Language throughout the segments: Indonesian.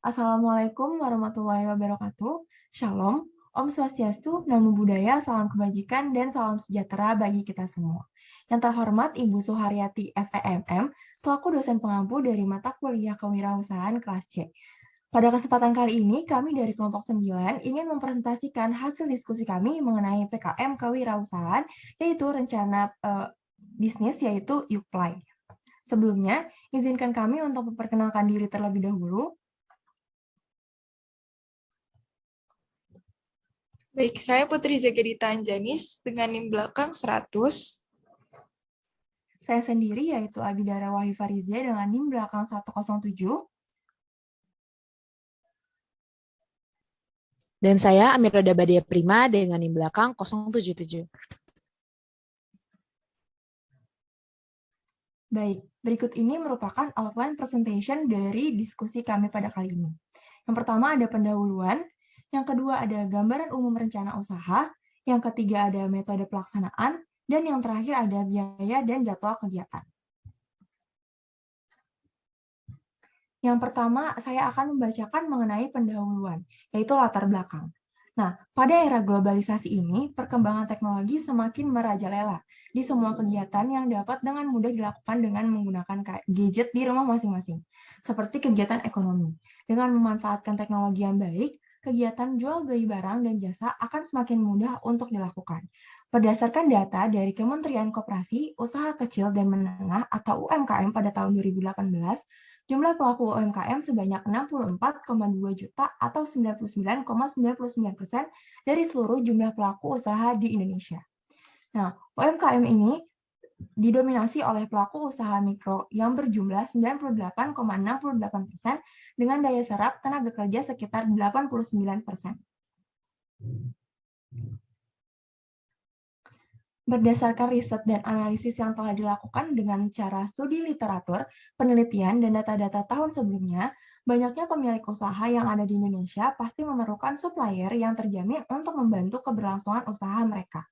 Assalamualaikum warahmatullahi wabarakatuh. Shalom, Om Swastiastu, Namo Buddhaya, salam kebajikan, dan salam sejahtera bagi kita semua. Yang terhormat Ibu Suharyati SEMM, selaku dosen pengampu dari mata kuliah kewirausahaan kelas C. Pada kesempatan kali ini, kami dari kelompok 9 ingin mempresentasikan hasil diskusi kami mengenai PKM kewirausahaan, yaitu rencana bisnis, yaitu Yukplay. Sebelumnya, izinkan kami untuk memperkenalkan diri terlebih dahulu. Baik, saya Putri Jagadita Anjanis dengan NIM belakang 100. Saya sendiri yaitu Abidara Wahyu Farizia dengan NIM belakang 107. Dan saya Amiroda Badia Prima dengan NIM belakang 077. Baik, berikut ini merupakan outline presentation dari diskusi kami pada kali ini. Yang pertama ada pendahuluan, yang kedua ada gambaran umum rencana usaha, yang ketiga ada metode pelaksanaan, dan yang terakhir ada biaya dan jadwal kegiatan. Yang pertama, saya akan membacakan mengenai pendahuluan, yaitu latar belakang. Nah, pada era globalisasi ini, perkembangan teknologi semakin merajalela di semua kegiatan yang dapat dengan mudah dilakukan dengan menggunakan gadget di rumah masing-masing, seperti kegiatan ekonomi. Dengan memanfaatkan teknologi yang baik, kegiatan jual beli barang dan jasa akan semakin mudah untuk dilakukan. Berdasarkan data dari Kementerian Koperasi, Usaha Kecil dan Menengah atau UMKM pada tahun 2018, jumlah pelaku UMKM sebanyak 64,2 juta atau 99,99% dari seluruh jumlah pelaku usaha di Indonesia. Nah, UMKM ini didominasi oleh pelaku usaha mikro yang berjumlah 98,68% dengan daya serap tenaga kerja sekitar 89%. Berdasarkan riset dan analisis yang telah dilakukan dengan cara studi literatur, penelitian, dan data-data tahun sebelumnya, banyaknya pemilik usaha yang ada di Indonesia pasti memerlukan supplier yang terjamin untuk membantu keberlangsungan usaha mereka.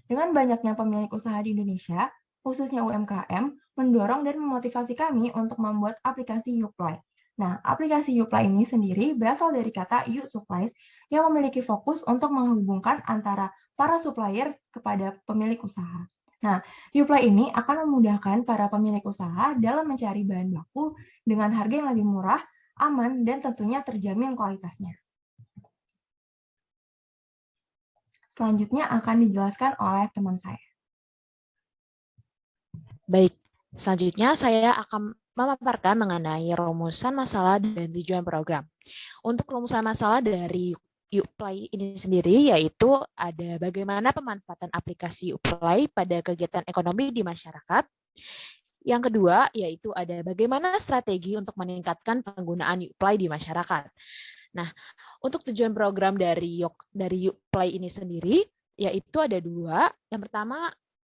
Dengan banyaknya pemilik usaha di Indonesia, khususnya UMKM, mendorong dan memotivasi kami untuk membuat aplikasi Youply. Nah, aplikasi Youply ini sendiri berasal dari kata You Supplies yang memiliki fokus untuk menghubungkan antara para supplier kepada pemilik usaha. Nah, Youply ini akan memudahkan para pemilik usaha dalam mencari bahan baku dengan harga yang lebih murah, aman, dan tentunya terjamin kualitasnya. Selanjutnya akan dijelaskan oleh teman saya. Baik, selanjutnya saya akan memaparkan mengenai rumusan masalah dan tujuan program. Untuk rumusan masalah dari Youply ini sendiri yaitu ada bagaimana pemanfaatan aplikasi Youply pada kegiatan ekonomi di masyarakat. Yang kedua yaitu ada bagaimana strategi untuk meningkatkan penggunaan Youply di masyarakat. Nah, untuk tujuan program dari Youply ini sendiri yaitu ada dua. Yang pertama,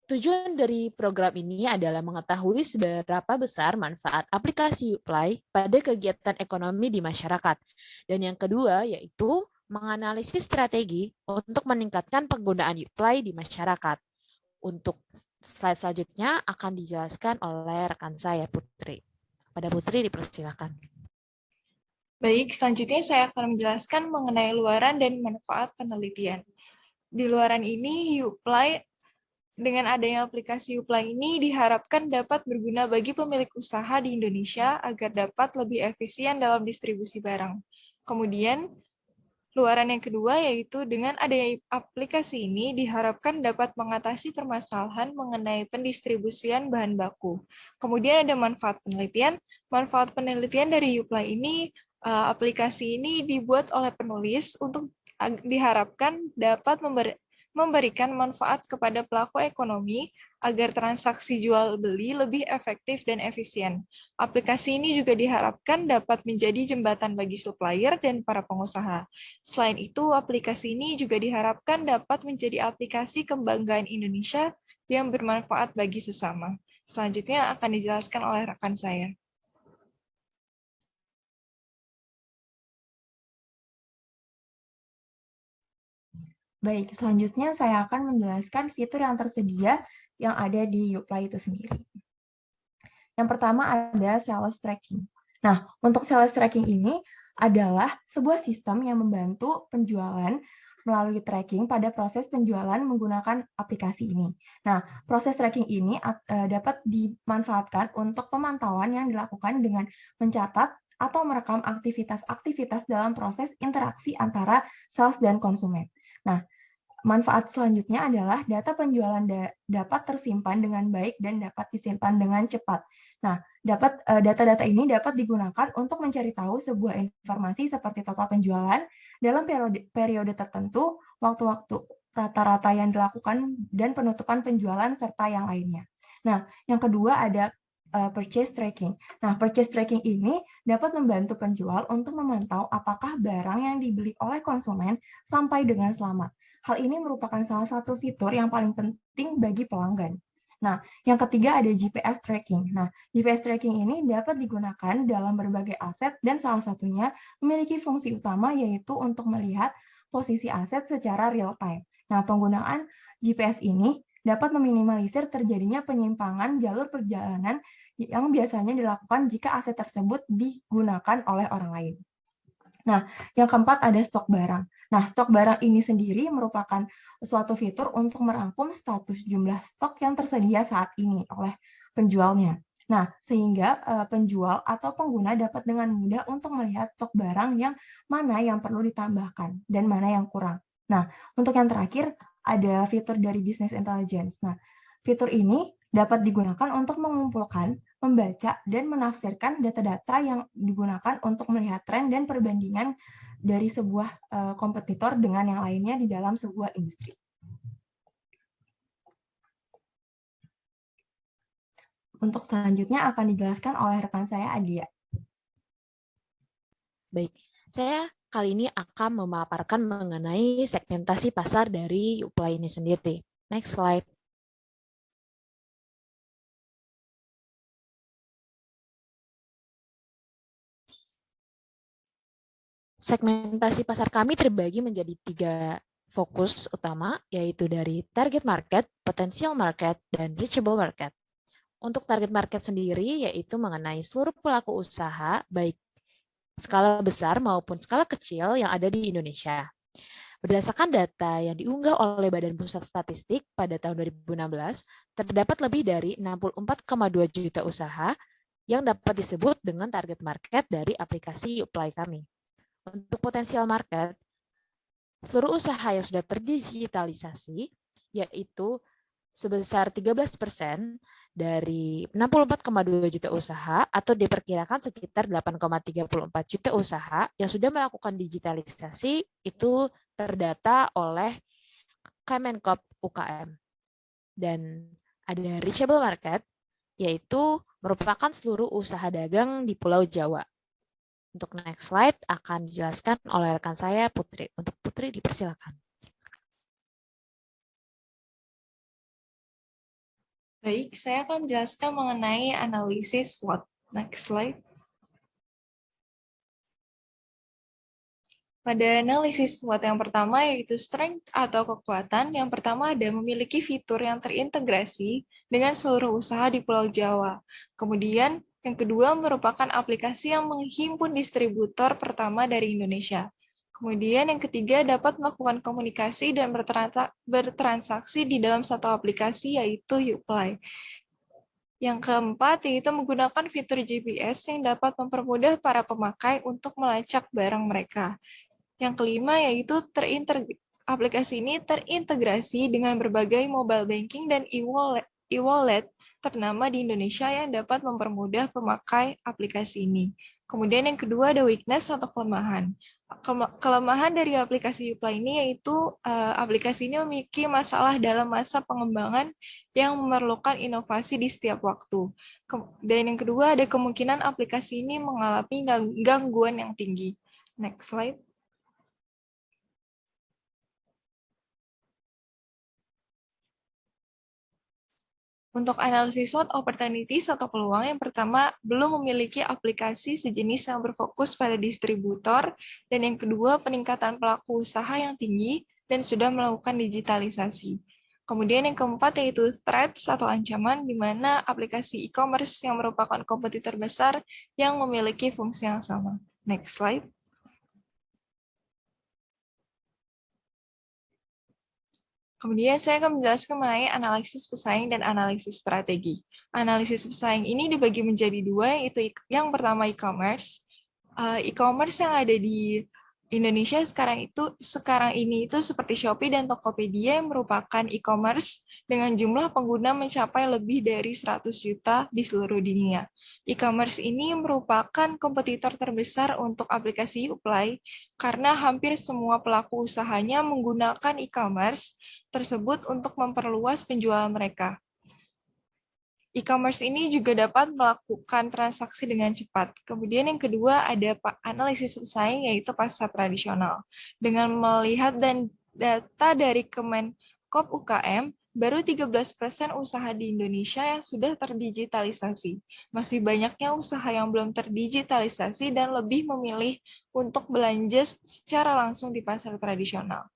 tujuan dari program ini adalah mengetahui seberapa besar manfaat aplikasi Youply pada kegiatan ekonomi di masyarakat. Dan yang kedua yaitu menganalisis strategi untuk meningkatkan penggunaan Youply di masyarakat. Untuk slide selanjutnya akan dijelaskan oleh rekan saya, Putri. Pada Putri dipersilakan. Baik, selanjutnya saya akan menjelaskan mengenai luaran dan manfaat penelitian. Di luaran ini, Youply dengan adanya aplikasi Youply ini diharapkan dapat berguna bagi pemilik usaha di Indonesia agar dapat lebih efisien dalam distribusi barang. Kemudian, luaran yang kedua yaitu dengan adanya aplikasi ini diharapkan dapat mengatasi permasalahan mengenai pendistribusian bahan baku. Kemudian ada manfaat penelitian. Manfaat penelitian dari Youply ini, aplikasi ini dibuat oleh penulis untuk diharapkan dapat memberikan manfaat kepada pelaku ekonomi agar transaksi jual beli lebih efektif dan efisien. Aplikasi ini juga diharapkan dapat menjadi jembatan bagi supplier dan para pengusaha. Selain itu, aplikasi ini juga diharapkan dapat menjadi aplikasi kebanggaan Indonesia yang bermanfaat bagi sesama. Selanjutnya akan dijelaskan oleh rekan saya. Baik, selanjutnya saya akan menjelaskan fitur yang tersedia yang ada di Youply itu sendiri. Yang pertama ada sales tracking. Nah, untuk sales tracking ini, adalah sebuah sistem yang membantu penjualan melalui tracking pada proses penjualan menggunakan aplikasi ini. Nah, proses tracking ini dapat dimanfaatkan untuk pemantauan yang dilakukan dengan mencatat atau merekam aktivitas-aktivitas dalam proses interaksi antara sales dan konsumen. Nah, manfaat selanjutnya adalah data penjualan dapat tersimpan dengan baik dan dapat disimpan dengan cepat. Nah, data-data ini dapat digunakan untuk mencari tahu sebuah informasi seperti total penjualan dalam periode tertentu, waktu-waktu rata-rata yang dilakukan, dan penutupan penjualan, serta yang lainnya. Nah, yang kedua ada purchase tracking. Nah, purchase tracking ini dapat membantu penjual untuk memantau apakah barang yang dibeli oleh konsumen sampai dengan selamat. Hal ini merupakan salah satu fitur yang paling penting bagi pelanggan. Nah, yang ketiga ada GPS tracking. Nah, GPS tracking ini dapat digunakan dalam berbagai aset dan salah satunya memiliki fungsi utama yaitu untuk melihat posisi aset secara real time. Nah, penggunaan GPS ini dapat meminimalisir terjadinya penyimpangan jalur perjalanan yang biasanya dilakukan jika aset tersebut digunakan oleh orang lain. Nah, yang keempat ada stok barang. Nah, stok barang ini sendiri merupakan suatu fitur untuk merangkum status jumlah stok yang tersedia saat ini oleh penjualnya. Nah, sehingga penjual atau pengguna dapat dengan mudah untuk melihat stok barang yang mana yang perlu ditambahkan dan mana yang kurang. Nah, untuk yang terakhir ada fitur dari Business Intelligence. Nah, fitur ini dapat digunakan untuk mengumpulkan, membaca, dan menafsirkan data-data yang digunakan untuk melihat tren dan perbandingan dari sebuah kompetitor dengan yang lainnya di dalam sebuah industri. Untuk selanjutnya akan dijelaskan oleh rekan saya, Adia. Baik, saya kali ini akan memaparkan mengenai segmentasi pasar dari Youpli ini sendiri. Next slide. Segmentasi pasar kami terbagi menjadi 3 fokus utama, yaitu dari target market, potential market, dan reachable market. Untuk target market sendiri, yaitu mengenai seluruh pelaku usaha, baik skala besar maupun skala kecil yang ada di Indonesia. Berdasarkan data yang diunggah oleh Badan Pusat Statistik pada tahun 2016, terdapat lebih dari 64,2 juta usaha yang dapat disebut dengan target market dari aplikasi Youpli kami. Untuk potensial market, seluruh usaha yang sudah terdigitalisasi, yaitu sebesar 13% dari 64,2 juta usaha atau diperkirakan sekitar 8,34 juta usaha yang sudah melakukan digitalisasi itu terdata oleh Kemenkop UKM. Dan ada reachable market, yaitu merupakan seluruh usaha dagang di Pulau Jawa. Untuk next slide akan dijelaskan oleh rekan saya, Putri. Untuk Putri, dipersilakan. Baik, saya akan menjelaskan mengenai analisis SWOT. Next slide. Pada analisis SWOT yang pertama yaitu strength atau kekuatan, yang pertama ada memiliki fitur yang terintegrasi dengan seluruh usaha di Pulau Jawa. Kemudian yang kedua merupakan aplikasi yang menghimpun distributor pertama dari Indonesia. Kemudian yang ketiga dapat melakukan komunikasi dan bertransaksi di dalam satu aplikasi yaitu Youpli. Yang keempat yaitu menggunakan fitur GPS yang dapat mempermudah para pemakai untuk melacak barang mereka. Yang kelima yaitu aplikasi ini terintegrasi dengan berbagai mobile banking dan e-wallet ternama di Indonesia yang dapat mempermudah pemakai aplikasi ini. Kemudian yang kedua ada weakness atau kelemahan. Kelemahan dari aplikasi Youpli ini yaitu aplikasi ini memiliki masalah dalam masa pengembangan yang memerlukan inovasi di setiap waktu. Dan yang kedua ada kemungkinan aplikasi ini mengalami gangguan yang tinggi. Next slide. Untuk analisis SWOT opportunities atau peluang, yang pertama, belum memiliki aplikasi sejenis yang berfokus pada distributor, dan yang kedua, peningkatan pelaku usaha yang tinggi dan sudah melakukan digitalisasi. Kemudian yang keempat yaitu threats atau ancaman, di mana aplikasi e-commerce yang merupakan kompetitor besar yang memiliki fungsi yang sama. Next slide. Kemudian saya akan menjelaskan mengenai analisis pesaing dan analisis strategi. Analisis pesaing ini dibagi menjadi dua, yaitu yang pertama e-commerce. E-commerce yang ada di Indonesia sekarang ini itu seperti Shopee dan Tokopedia yang merupakan e-commerce dengan jumlah pengguna mencapai lebih dari 100 juta di seluruh dunia. E-commerce ini merupakan kompetitor terbesar untuk aplikasi Uplay karena hampir semua pelaku usahanya menggunakan e-commerce tersebut untuk memperluas penjualan mereka. E-commerce ini juga dapat melakukan transaksi dengan cepat. Kemudian yang kedua ada analisis pesaing, yaitu pasar tradisional. Dengan melihat data dari Kemenkop UKM, baru 13% usaha di Indonesia yang sudah terdigitalisasi. Masih banyaknya usaha yang belum terdigitalisasi dan lebih memilih untuk belanja secara langsung di pasar tradisional.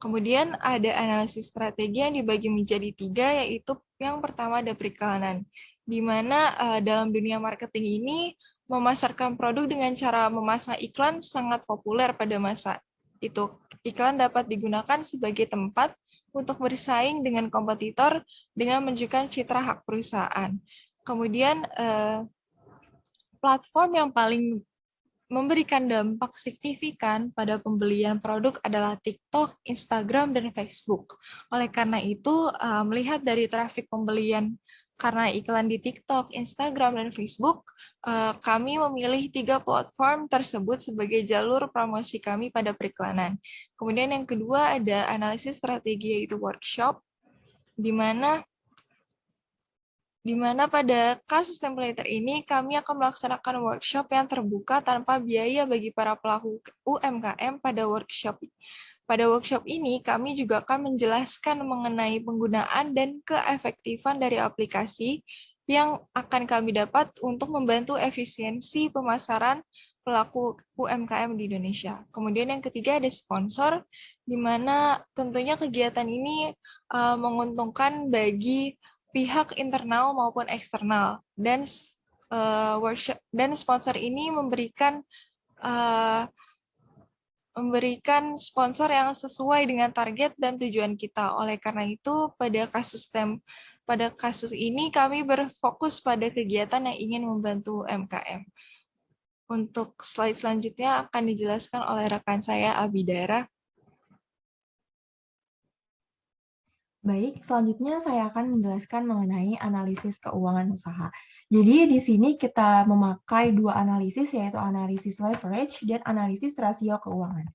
Kemudian ada analisis strategi yang dibagi menjadi 3, yaitu yang pertama ada periklanan, di mana dalam dunia marketing ini memasarkan produk dengan cara memasang iklan sangat populer pada masa itu. Iklan dapat digunakan sebagai tempat untuk bersaing dengan kompetitor dengan menunjukkan citra hak perusahaan. Kemudian platform yang paling memberikan dampak signifikan pada pembelian produk adalah TikTok, Instagram, dan Facebook. Oleh karena itu, melihat dari trafik pembelian karena iklan di TikTok, Instagram, dan Facebook, kami memilih 3 platform tersebut sebagai jalur promosi kami pada periklanan. Kemudian yang kedua ada analisis strategi, yaitu workshop, di mana pada kasus Templater ini kami akan melaksanakan workshop yang terbuka tanpa biaya bagi para pelaku UMKM pada workshop. Pada workshop ini kami juga akan menjelaskan mengenai penggunaan dan keefektifan dari aplikasi yang akan kami dapat untuk membantu efisiensi pemasaran pelaku UMKM di Indonesia. Kemudian yang ketiga ada sponsor, di mana tentunya kegiatan ini menguntungkan bagi pihak internal maupun eksternal, dan workshop dan sponsor ini memberikan sponsor yang sesuai dengan target dan tujuan kita. Oleh karena itu pada kasus ini kami berfokus pada kegiatan yang ingin membantu UMKM. Untuk slide selanjutnya akan dijelaskan oleh rekan saya Abidara. Baik, selanjutnya saya akan menjelaskan mengenai analisis keuangan usaha. Jadi di sini kita memakai 2 analisis, yaitu analisis leverage dan analisis rasio keuangan.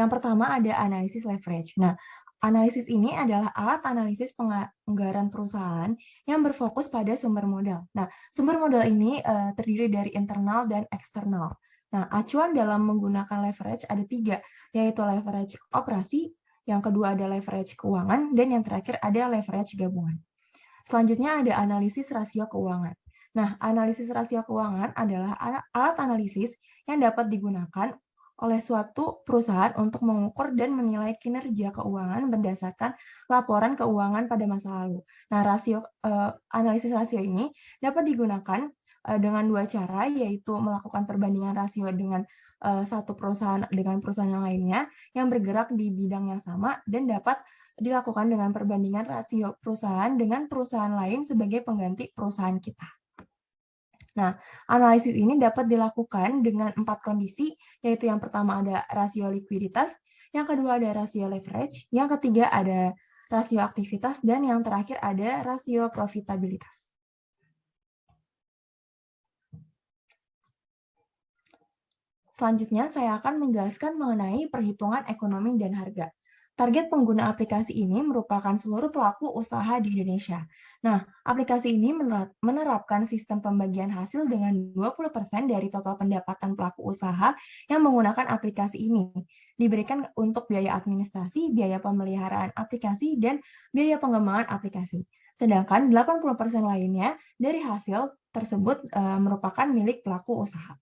Yang pertama ada analisis leverage. Nah, analisis ini adalah alat analisis penganggaran perusahaan yang berfokus pada sumber modal. Nah, sumber modal ini terdiri dari internal dan eksternal. Nah, acuan dalam menggunakan leverage ada 3, yaitu leverage operasi, yang kedua ada leverage keuangan, dan yang terakhir ada leverage gabungan. Selanjutnya ada analisis rasio keuangan. Nah, analisis rasio keuangan adalah alat analisis yang dapat digunakan oleh suatu perusahaan untuk mengukur dan menilai kinerja keuangan berdasarkan laporan keuangan pada masa lalu. Nah, analisis rasio ini dapat digunakan dengan 2 cara, yaitu melakukan perbandingan rasio dengan satu perusahaan dengan perusahaan yang lainnya yang bergerak di bidang yang sama, dan dapat dilakukan dengan perbandingan rasio perusahaan dengan perusahaan lain sebagai pengganti perusahaan kita. Nah, analisis ini dapat dilakukan dengan 4 kondisi, yaitu yang pertama ada rasio likuiditas, yang kedua ada rasio leverage, yang ketiga ada rasio aktivitas, dan yang terakhir ada rasio profitabilitas. Selanjutnya, saya akan menjelaskan mengenai perhitungan ekonomi dan harga. Target pengguna aplikasi ini merupakan seluruh pelaku usaha di Indonesia. Nah, aplikasi ini menerapkan sistem pembagian hasil dengan 20% dari total pendapatan pelaku usaha yang menggunakan aplikasi ini. Diberikan untuk biaya administrasi, biaya pemeliharaan aplikasi, dan biaya pengembangan aplikasi. Sedangkan 80% lainnya dari hasil tersebut merupakan milik pelaku usaha.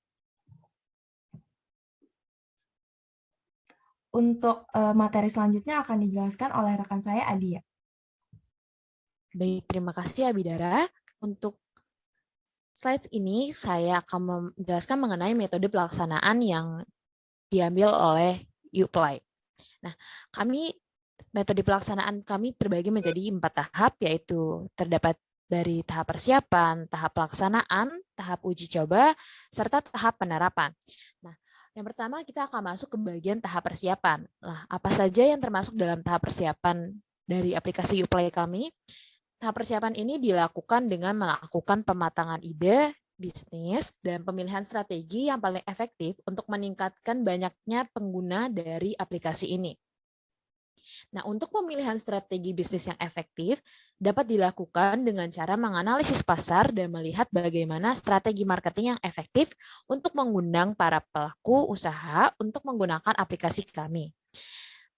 Untuk materi selanjutnya akan dijelaskan oleh rekan saya, Adia. Baik, terima kasih Abidara. Untuk slide ini saya akan menjelaskan mengenai metode pelaksanaan yang diambil oleh Uplay. Nah, kami Metode pelaksanaan kami terbagi menjadi 4 tahap, yaitu terdapat dari tahap persiapan, tahap pelaksanaan, tahap uji coba, serta tahap penerapan. Nah, yang pertama kita akan masuk ke bagian tahap persiapan. Nah, apa saja yang termasuk dalam tahap persiapan dari aplikasi Uplay kami? Tahap persiapan ini dilakukan dengan melakukan pematangan ide, bisnis, dan pemilihan strategi yang paling efektif untuk meningkatkan banyaknya pengguna dari aplikasi ini. Nah, untuk pemilihan strategi bisnis yang efektif dapat dilakukan dengan cara menganalisis pasar dan melihat bagaimana strategi marketing yang efektif untuk mengundang para pelaku usaha untuk menggunakan aplikasi kami.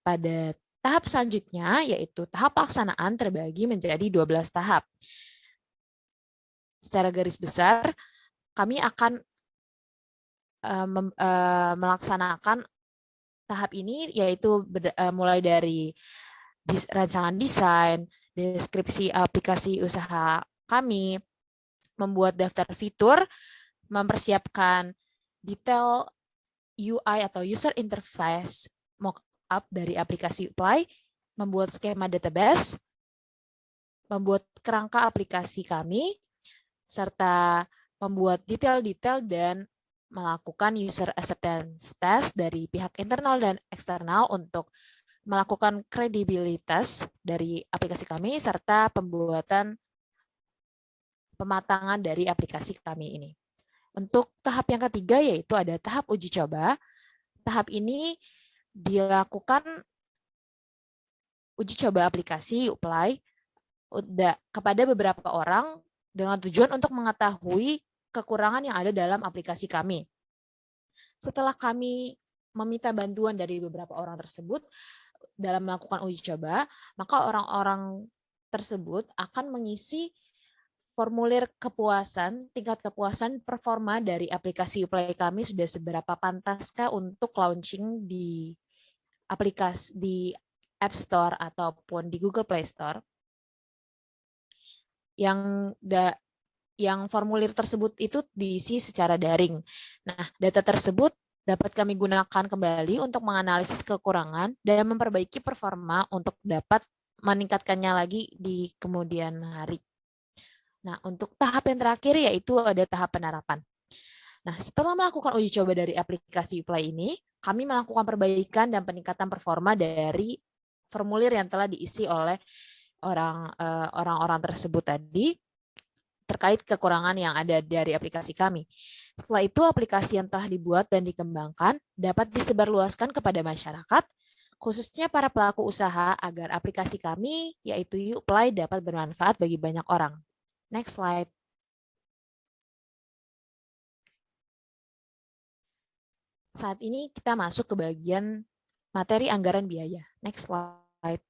Pada tahap selanjutnya, yaitu tahap pelaksanaan, terbagi menjadi 12 tahap. Secara garis besar, kami akan melaksanakan tahap ini, yaitu mulai dari rancangan desain, deskripsi aplikasi usaha kami, membuat daftar fitur, mempersiapkan detail UI atau user interface mockup dari aplikasi Uplay, membuat skema database, membuat kerangka aplikasi kami, serta membuat detail-detail dan melakukan user acceptance test dari pihak internal dan eksternal untuk melakukan kredibilitas dari aplikasi kami, serta pembuatan pematangan dari aplikasi kami ini. Untuk tahap yang ketiga, yaitu ada tahap uji coba. Tahap ini dilakukan uji coba aplikasi Uplay kepada beberapa orang dengan tujuan untuk mengetahui kekurangan yang ada dalam aplikasi kami. Setelah kami meminta bantuan dari beberapa orang tersebut dalam melakukan uji coba, maka orang-orang tersebut akan mengisi formulir kepuasan, tingkat kepuasan performa dari aplikasi Uplay kami sudah seberapa pantaskah untuk launching di aplikasi di App Store ataupun di Google Play Store. Yang formulir tersebut itu diisi secara daring. Nah, data tersebut dapat kami gunakan kembali untuk menganalisis kekurangan dan memperbaiki performa untuk dapat meningkatkannya lagi di kemudian hari. Nah, untuk tahap yang terakhir yaitu ada tahap penerapan. Nah, setelah melakukan uji coba dari aplikasi Uplay ini, kami melakukan perbaikan dan peningkatan performa dari formulir yang telah diisi oleh orang-orang tersebut tadi terkait kekurangan yang ada dari aplikasi kami. Setelah itu, aplikasi yang telah dibuat dan dikembangkan dapat disebarluaskan kepada masyarakat, khususnya para pelaku usaha, agar aplikasi kami, yaitu Uplay, dapat bermanfaat bagi banyak orang. Next slide. Saat ini kita masuk ke bagian materi anggaran biaya. Next slide.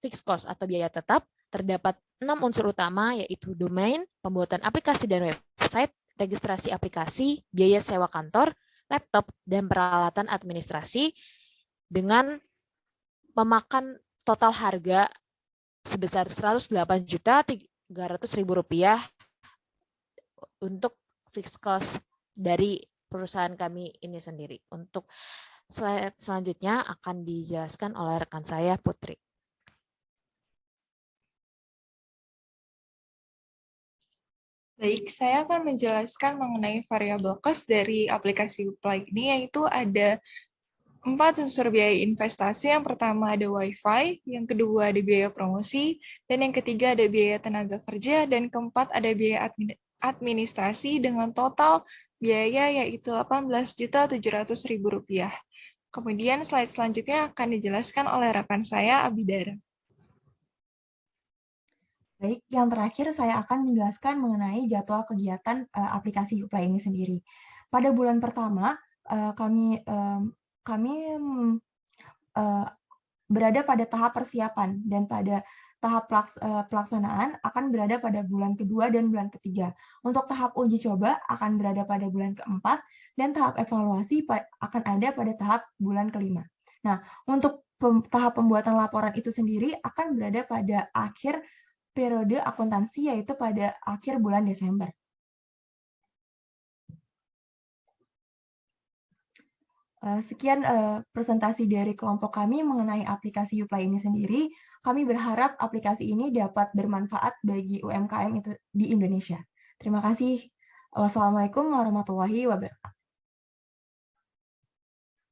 Fixed cost atau biaya tetap, terdapat 6 unsur utama, yaitu domain, pembuatan aplikasi dan website, registrasi aplikasi, biaya sewa kantor, laptop, dan peralatan administrasi, dengan memakan total harga sebesar Rp108.300.000 untuk fixed cost dari perusahaan kami ini sendiri. Untuk slide selanjutnya akan dijelaskan oleh rekan saya, Putri. Baik, saya akan menjelaskan mengenai variabel cost dari aplikasi Uplay ini, yaitu ada 4 unsur biaya investasi. Yang pertama ada WiFi, yang kedua ada biaya promosi, dan yang ketiga ada biaya tenaga kerja, dan keempat ada biaya administrasi dengan total biaya yaitu Rp18.700.000. Kemudian slide selanjutnya akan dijelaskan oleh rekan saya, Abidara. Baik, yang terakhir saya akan menjelaskan mengenai jadwal kegiatan aplikasi Uplay ini sendiri. Pada bulan pertama, kami berada pada tahap persiapan, dan pada tahap pelaksanaan akan berada pada bulan kedua dan bulan ketiga. Untuk tahap uji coba akan berada pada bulan keempat, dan tahap evaluasi akan ada pada tahap bulan kelima. Nah, untuk tahap pembuatan laporan itu sendiri akan berada pada akhir periode akuntansi, yaitu pada akhir bulan Desember. Sekian presentasi dari kelompok kami mengenai aplikasi Uplay ini sendiri. Kami berharap aplikasi ini dapat bermanfaat bagi UMKM itu di Indonesia. Terima kasih. Wassalamualaikum warahmatullahi wabarakatuh.